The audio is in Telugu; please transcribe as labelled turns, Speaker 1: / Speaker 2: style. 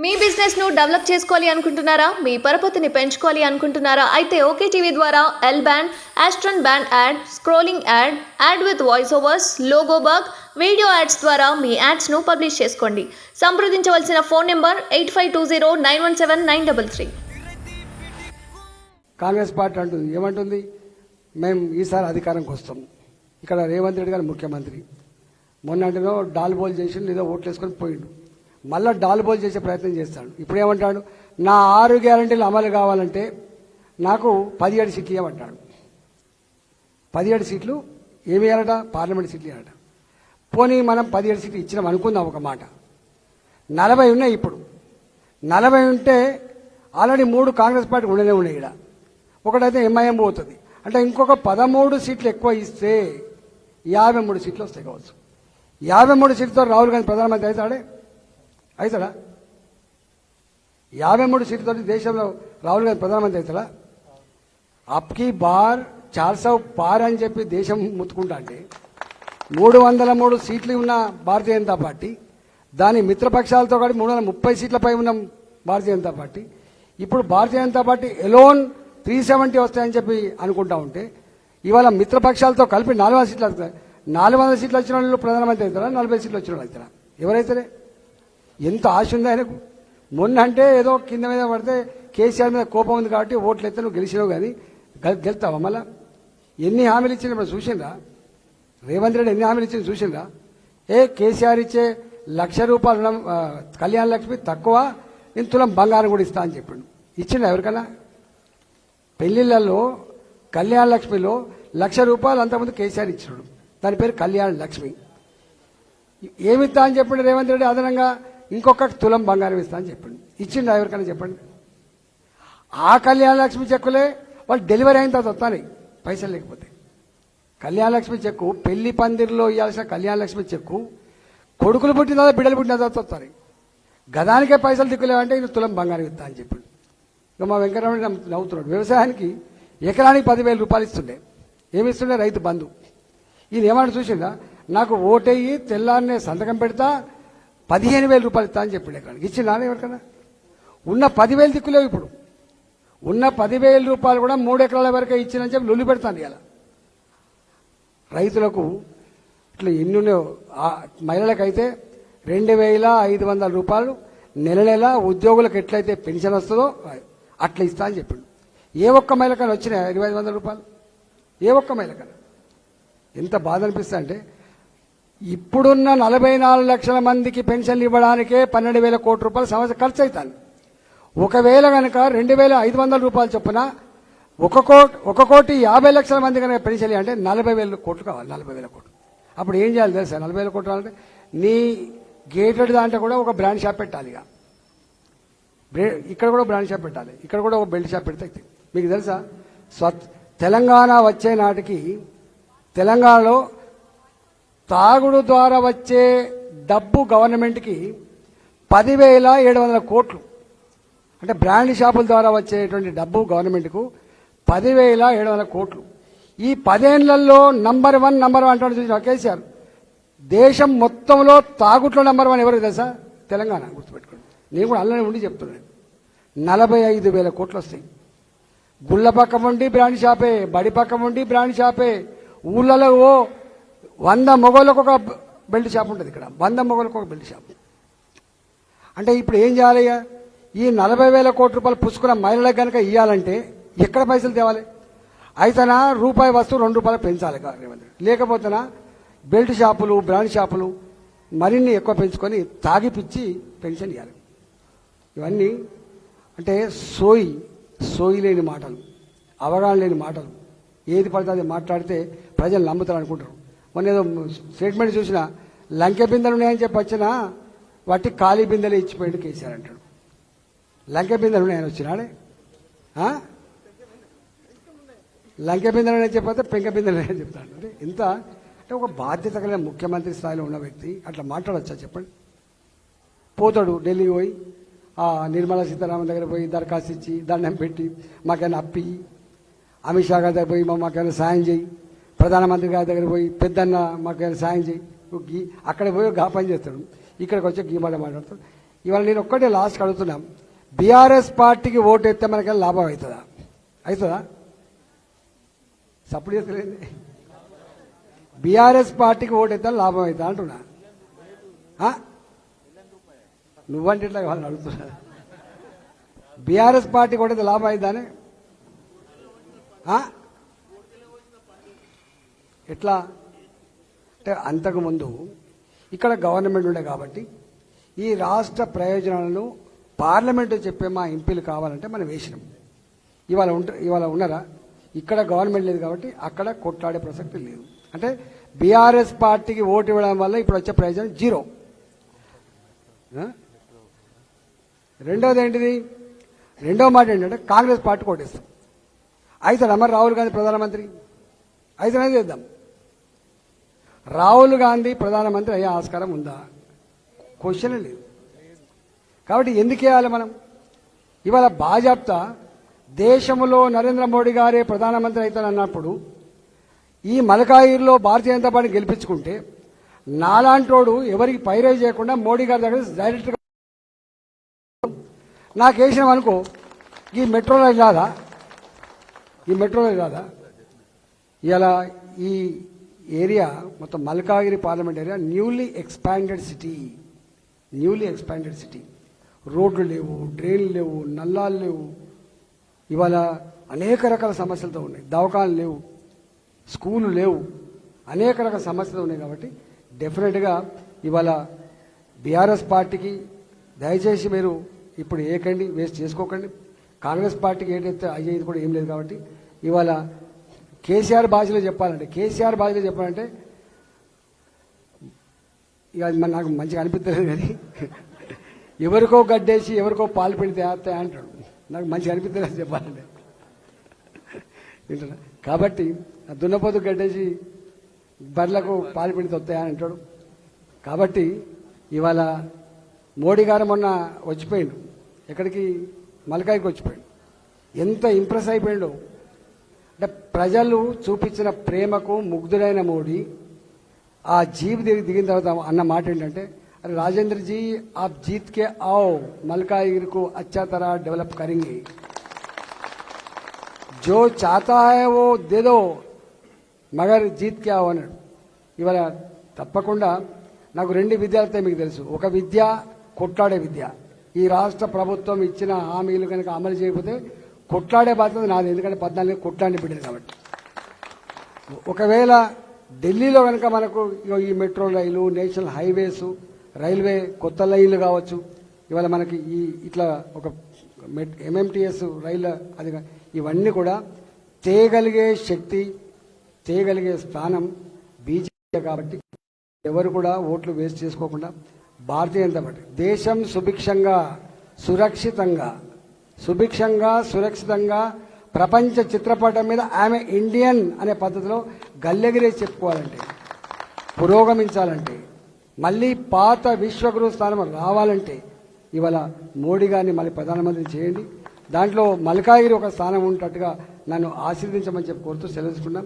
Speaker 1: మీ బిజినెస్ ను డెవలప్ చేసుకోవాలి అనుకుంటున్నారా? మీ పరపతిని పెంచుకోవాలి అనుకుంటున్నారా? అయితే ఓకే టీవీ ద్వారా L band, Aston band ad, scrolling ad, ad with voice overs, logo bug, video ads ద్వారా మీ యాడ్స్ ను పబ్లిష్ చేసుకోండి. సంప్రదించవలసిన ఫోన్ నెంబర్ 8520917933.
Speaker 2: కాంగ్రెస్ పార్టీ అంటుంది ఏమంటుంది, మేము ఈసారి అధికారంకి వస్తాం. ఇక్కడ రేవంత్ రెడ్డి గారు ముఖ్యమంత్రి. మొన్నంటేనో డాల్ బోల్ చేసి ఏదో ఓట్లు వేసుకొని పోయిండు. మళ్ళీ డాల్ బోల్ చేసే ప్రయత్నం చేస్తాడు. ఇప్పుడు ఏమంటాడు, నా 6 గ్యారంటీలు అమలు కావాలంటే నాకు 17 సీట్లు ఇవ్వమంటాడు. 17 సీట్లు ఏమి ఇవ్వాలట? పార్లమెంట్ సీట్లు ఇవ్వాలట. పోనీ మనం 17 సీట్లు ఇచ్చినాం అనుకుందాం ఒక మాట. 40 ఉన్నాయి. ఇప్పుడు 40 ఉంటే ఆల్రెడీ 3 కాంగ్రెస్ పార్టీ ఉండనే ఉన్నాయి. ఇక్కడ ఒకటైతే ఎంఐఎం పోతుంది అంటే ఇంకొక 13 సీట్లు ఎక్కువ ఇస్తే 53 సీట్లు వస్తాయి కావచ్చు. 53 సీట్లతో రాహుల్ గాంధీ ప్రధానమంత్రి అవుతాడా? 53 సీట్లతో దేశంలో రాహుల్ గాంధీ ప్రధానమంత్రి అవుతాడా? అప్కి బార్ 400 పార్ అని చెప్పి దేశం ముత్తుకుంటా అంటే 303 సీట్లు ఉన్న భారతీయ జనతా పార్టీ, దాని మిత్రపక్షాలతో కలిపి 330 సీట్లపై ఉన్న భారతీయ జనతా పార్టీ, ఇప్పుడు భారతీయ జనతా పార్టీ ఎలోన్ 370 వస్తాయని చెప్పి అనుకుంటా ఉంటే ఇవాళ మిత్రపక్షాలతో కలిపి 400 సీట్లు వస్తాయి. 400 సీట్లు వచ్చిన వాళ్ళు ప్రధానమంత్రి అవుతారా? 40 సీట్లు వచ్చిన వాళ్ళు అవుతారా? ఎవరైతే ఎంత ఆశ ఉంది ఆయనకు. మొన్న అంటే ఏదో కింద మీద పడితే కేసీఆర్ మీద కోపం ఉంది కాబట్టి ఓట్లు ఎత్తే నువ్వు గెలిచినావు, కానీ గెలుతావా? మళ్ళా ఎన్ని హామీలు ఇచ్చినప్పుడు చూసిందా? రేవంత్ రెడ్డి ఎన్ని హామీలు ఇచ్చింది చూసిందా? కేసీఆర్ ఇచ్చే ₹1,00,000 కళ్యాణ లక్ష్మి తక్కువ, నేను తులం బంగారం కూడా ఇస్తా అని చెప్పిండు. ఇచ్చిండా ఎవరికన్నా? పెళ్లిళ్లలో కళ్యాణ లక్ష్మిలో ₹1,00,000 అంతకుముందు కేసీఆర్ ఇచ్చినాడు. దాని పేరు కళ్యాణ లక్ష్మి. ఏమిస్తా అని చెప్పిండు రేవంత్ రెడ్డి? అదనంగా ఇంకొక తులం బంగారం ఇస్తా అని చెప్పిండు. ఇచ్చిండు ఎవరికైనా చెప్పండి? ఆ కళ్యాణ లక్ష్మి చెక్కులే వాళ్ళు డెలివరీ అయిన తర్వాత వస్తాయి పైసలు లేకపోతే. కళ్యాణ లక్ష్మి చెక్కు పెళ్లి పందిరిలో ఇవ్వాల్సిన కళ్యాణ లక్ష్మి చెక్కు కొడుకులు పుట్టిన తర్వాత బిడ్డలు పుట్టిన తర్వాత వస్తాయి. గదానికే పైసలు దిక్కులేవంటే ఇది తులం బంగారం ఇస్తా అని చెప్పిండు. ఇక మా వెంకటరమణ నవ్వుతున్నాడు. వ్యవసాయానికి ఎకరానికి ₹10,000 ఇస్తుండే. ఏమి ఇస్తుండే? రైతు బంధు. ఈయన ఏమన్నా చూసిందా? నాకు ఓటయ్యి తెల్లారనే సంతకం పెడతా ₹15,000 ఇస్తా అని చెప్పిండు. ఎకరానికి ఇచ్చిందా ఎవరికన్నా? ఉన్న 10,000 దిక్కులేవు. ఇప్పుడు ఉన్న ₹10,000 కూడా 3 ఎకరాల వరకే ఇచ్చిందని చెప్పి లొల్లి పెడతాను. ఇలా రైతులకు ఇట్లా ఎన్ని ఉన్నాయో. మహిళలకైతే ₹2,500 నెల నెల, ఉద్యోగులకు ఎట్లయితే పెన్షన్ వస్తుందో అట్లా ఇస్తా అని చెప్పిండు. ఏ ఒక్క మహిళకన్నా వచ్చినాయా ₹2,500? ఏ ఒక్క మహిళకన్నా? ఎంత బాధ అనిపిస్తా అంటే ఇప్పుడున్న 44 లక్షల మందికి పెన్షన్లు ఇవ్వడానికే ₹12,000 కోట్ల సంవత్సరం ఖర్చు అవుతాను. ఒకవేళ కనుక ₹2,500 చొప్పున 1,50,00,000 మంది కనుక పెన్షన్ అంటే 40,000 కోట్లు కావాలి. 40,000 కోట్లు. అప్పుడు ఏం చేయాలి తెలుసా? 40,000 కోట్లు అంటే నీ గేటెడ్ దాంట్లో కూడా ఒక బ్రాండ్ షాప్ పెట్టాలి. ఇక్కడ కూడా బ్రాండ్ షాప్ పెట్టాలి, ఇక్కడ కూడా ఒక బెల్ట్ షాప్ పెడితే మీకు తెలుసా? తెలంగాణ వచ్చే నాటికి తెలంగాణలో తాగుడు ద్వారా వచ్చే డబ్బు గవర్నమెంట్కి 10,700 కోట్లు. అంటే బ్రాండ్ షాపుల ద్వారా వచ్చేటువంటి డబ్బు గవర్నమెంట్కు 10,700 కోట్లు. ఈ 10 ఏళ్లలో నంబర్ వన్ అంటాడు చూసిన కేసీఆర్. దేశం మొత్తంలో తాగుట్లో నంబర్ 1 ఎవరు తెలుసా? తెలంగాణ. గుర్తుపెట్టుకోండి. నేను కూడా అల్లనే ఉండి చెప్తున్నాను. 45,000 కోట్లు వస్తాయి. గుళ్ళ పక్కం ఉండి బ్రాండ్ షాపే, బడి పక్కం ఉండి బ్రాండ్ షాపే. ఊళ్ళలో 100 మొగోళ్ళకు ఒక బెల్ట్ షాప్ ఉంటుంది. ఇక్కడ 100 మొగోళ్ళకు ఒక బెల్ట్ షాప్. అంటే ఇప్పుడు ఏం చేయాలి? ఈ 40,000 కోట్ల పుచ్చుకున్న మహిళలకు కనుక ఇవ్వాలంటే ఎక్కడ పైసలు తేవాలి? అయితేనా రూపాయి వస్తువు ₹2 పెంచాలి. లేకపోతేనా బెల్ట్ షాపులు, బ్రాండ్ షాపులు మరిన్ని ఎక్కువ పెంచుకొని తాగిపిచ్చి పెన్షన్ ఇవ్వాలి. ఇవన్నీ అంటే సోయి లేని మాటలు, అవగాహన లేని మాటలు. ఏది పడితే అది మాట్లాడితే ప్రజలు నమ్ముతారు అనుకుంటారు. మొన్న ఏదో స్టేట్మెంట్ చూసినా లంకె బిందెలు ఉన్నాయని చెప్పి వచ్చినా వాటి ఖాళీ బిందెలే ఇచ్చిపోయాడు కేసీఆర్ అంటాడు. లంకె బిందెలు ఉన్నాయని వచ్చినాడే. లంకె బిందెలు ఉన్నాయని చెప్పితే పెంక బిందెలు ఉన్నాయని చెప్తాడు. అంటే ఇంత అంటే ఒక బాధ్యత కలిగిన ముఖ్యమంత్రి స్థాయిలో ఉన్న వ్యక్తి అట్లా మాట్లాడచ్చా చెప్పండి? పోతాడు ఢిల్లీ పోయి నిర్మలా సీతారామన్ దగ్గర పోయి దరఖాస్తు ఇచ్చి దండం పెట్టి మాకైనా అప్పి, అమిత్ షా గారి దగ్గర పోయి మాకైనా సాయం చేయి, ప్రధానమంత్రి గారి దగ్గర పోయి పెద్దన్న మాకైనా సాయం చేయి, అక్కడ పోయి గా పని చేస్తాడు. ఇక్కడికి వచ్చి గీ మాట మాట్లాడతాడు. ఇవాళ నేను ఒక్కటే లాస్ట్ అడుగుతున్నాం, బీఆర్ఎస్ పార్టీకి ఓటు ఎత్తే మనకి లాభం అవుతుందా? అవుతుందా? సపోర్ట్ చేస్తలేదు. బీఆర్ఎస్ పార్టీకి ఓటు ఎత్తే లాభం అవుతుందా అంటున్నా. నువ్వంటే ఇట్లా వాళ్ళని అడుగుతున్నా. బీఆర్ఎస్ పార్టీకి ఓటు ఎత్తే లాభం అవుతుందని ఎట్లా అంటే, అంతకుముందు ఇక్కడ గవర్నమెంట్ ఉండే కాబట్టి ఈ రాష్ట్ర ప్రయోజనాలను పార్లమెంటు చెప్పే మా ఎంపీలు కావాలంటే మనం వేసినాం. ఇవాళ ఉన్నారా? ఇక్కడ గవర్నమెంట్ లేదు కాబట్టి అక్కడ కొట్లాడే ప్రసక్తి లేదు. అంటే బీఆర్ఎస్ పార్టీకి ఓటు ఇవ్వడం వల్ల ఇప్పుడు వచ్చే ప్రయోజనం జీరో. రెండోది ఏంటిది? రెండో మాట ఏంటంటే కాంగ్రెస్ పార్టీకి ఓటేస్తాం. అయితే మరి రాహుల్ గాంధీ ప్రధానమంత్రి అయితే చేద్దాం. రాహుల్ గాంధీ ప్రధానమంత్రి అయ్యే ఆస్కారం ఉందా? క్వశ్చన్ లేదు. కాబట్టి ఎందుకు వేయాలి మనం? ఇవాళ బాజాప్తా దేశంలో నరేంద్ర మోడీ గారే ప్రధానమంత్రి అవుతానన్నప్పుడు ఈ మలకాయిర్లో భారతీయ జనతా పార్టీ గెలిపించుకుంటే నాలాంటోడు ఎవరికి పైరవి చేయకుండా మోడీ గారి దగ్గర డైరెక్ట్గా నాకు వేసినాం అనుకో, ఈ మెట్రో రైలు రాదా? ఇలా ఈ ఏరియా మొత్తం Malkajgiri parliament area newly expanded city. రోడ్లు లేవు, డ్రైన్లు లేవు, నల్లాలు లేవు. ఇవాళ అనేక రకాల సమస్యలతో ఉన్నాయి. దవాఖానలు లేవు, స్కూలు లేవు, అనేక రకాల సమస్యలు ఉన్నాయి. కాబట్టి డెఫినెట్గా ఇవాళ బీఆర్ఎస్ పార్టీకి దయచేసి మీరు ఇప్పుడు ఏకండి, వేస్ట్ చేసుకోకండి. కాంగ్రెస్ పార్టీకి ఏంటైతే అయ్యేది కూడా ఏం లేదు. కాబట్టి ఇవాళ కేసీఆర్ భాషలో చెప్పాలంటే ఇక నాకు మంచిగా అనిపించలేదు, కానీ ఎవరికో గడ్డేసి ఎవరికో పాలు పెడితే ఆస్తాయి అంటాడు. నాకు మంచిగా అనిపించలేదు చెప్పాలంటే. వింటున్నా? కాబట్టి దున్నపోతు గడ్డేసి బర్లకు పాలు పెడితే వస్తాయని అంటాడు. కాబట్టి ఇవాళ మోడీ గారు మొన్న వచ్చిపోయిండు, ఎక్కడికి? మల్కాయికి వచ్చిపోయాడు. ఎంత ఇంప్రెస్ అయిపోయిండు అంటే ప్రజలు చూపించిన ప్రేమకు ముగ్ధుడైన మోడీ ఆ జీప్ దిగిన తర్వాత అన్న మాట ఏంటంటే, అరే రాజేంద్ర जी आप जीत के आओ, मलकाईर को अच्छा तरह डेवलप करेंगे, जो चाहता है वो दे दो मगर जीत के आओ అన్నాడు. ఇవాళ తప్పకుండా నాకు రెండు విద్యలతో మీకు తెలుసు. ఒక విద్య కొట్లాడే విద్య. ఈ రాష్ట్ర ప్రభుత్వం ఇచ్చిన హామీలు కనుక అమలు చేయకపోతే కొట్లాడే బాధ్యత నాది, ఎందుకంటే 14 కొట్లాడిని బిడ్డలు కాబట్టి. ఒకవేళ ఢిల్లీలో కనుక మనకు ఈ మెట్రో రైలు, నేషనల్ హైవేస్, రైల్వే కొత్త లైన్లు కావచ్చు, ఇవాళ మనకి ఈ ఇట్లా ఒక ఎంఎంటీఎస్ రైళ్ళ అది ఇవన్నీ కూడా తేగలిగే శక్తి, తేగలిగే స్థానం బీజేపీ. కాబట్టి ఎవరు కూడా ఓట్లు వేస్ట్ చేసుకోకుండా భారతీయ జనతా పార్టీ దేశం సురక్షితంగా ప్రపంచ చిత్రపటం మీద ఆమె ఇండియన్ అనే పద్ధతిలో గల్లెగిరేసి చెప్పుకోవాలంటే, పురోగమించాలంటే, మళ్ళీ పాత విశ్వగురు స్థానం రావాలంటే ఇవాళ మోడీ గారిని మళ్ళీ ప్రధానమంత్రి చేయండి. దాంట్లో మల్కాగిరి ఒక స్థానం ఉన్నట్టుగా నన్ను ఆశీర్వదించమని చెప్పి కోరుతూ సెలవుకున్నాం.